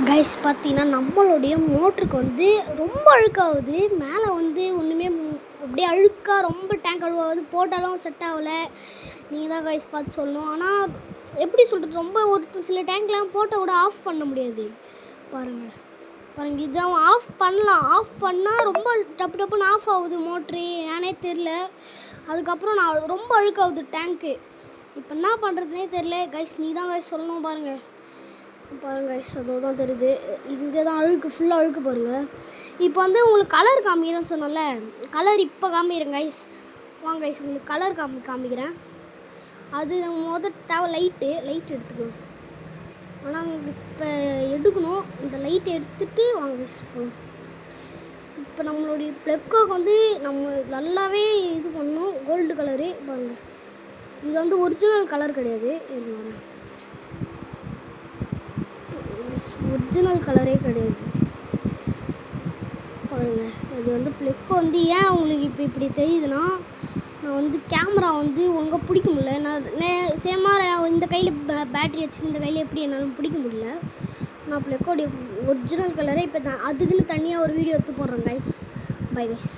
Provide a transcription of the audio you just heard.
Guys பார்த்தீங்கன்னா நம்மளுடைய மோட்டருக்கு வந்து ரொம்ப அழுக்காகுது. மேலே வந்து ஒன்றுமே அப்படியே அழுக்காக ரொம்ப டேங்க் அழுவாகுது. போட்டாலும் செட் ஆகலை. நீங்கள் தான் கைஸ் பார்த்து சொல்லணும். ஆனால் எப்படி சொல்கிறது, ரொம்ப ஒரு சில டேங்க்லாம் போட்டால் கூட ஆஃப் பண்ண முடியாது. பாருங்கள் பாருங்கள், இதான் ஆஃப் பண்ணலாம். ஆஃப் பண்ணால் ரொம்ப டப்பு டப்புன்னு ஆஃப் ஆகுது மோட்ரு, ஏனே தெரில. அதுக்கப்புறம் நான் ரொம்ப அழுக்காகுது டேங்க்கு. இப்போ என்ன பண்ணுறதுனே தெரில கைஸ், நீ தான் கைஸ் சொல்லணும். பாருங்கள் கைஸ், அதுதான் தெரியுது. இங்கே தான் அழுக்கு, ஃபுல்லாக அழுக்கு பாருங்கள். இப்போ வந்து உங்களுக்கு கலர் காமிக்கிறேன்னு சொன்னோம்ல, கலர் இப்போ காமிக்கிறேன் கைஸ். வாங்க கைஸ், உங்களுக்கு கலர் காமிக்கிறேன். அது நம்ம தேவை லைட்டு எடுத்துக்கலாம். ஆனால் இப்போ எடுக்கணும். இந்த லைட்டை எடுத்துகிட்டு வாங்க கைஸ். இப்போ நம்மளுடைய ப்ளக்கோக்கு வந்து நம்ம நல்லாவே இது பண்ணணும். கோல்டு கலரு பாருங்கள். இது வந்து ஒரிஜினல் கலர் கிடையாது. ஒரிஜினல் கலரே கிடையாது பாருங்கள். இது வந்து ப்ளெக்கு வந்து ஏன் உங்களுக்கு இப்போ இப்படி தெரியுதுன்னா, நான் வந்து கேமரா வந்து ஒழுங்காக பிடிக்க முடியல. நான் சேமாக இந்த கையில் பேட்ரி வச்சு இந்த கையில் எப்படி என்னால் பிடிக்க முடியல. நான் ப்ளெக்கோடைய ஒரிஜினல் கலரே இப்போ தான் அதுக்குன்னு தனியாக ஒரு வீடியோ எடுத்து போடுறேன் கைஸ். Bye guys.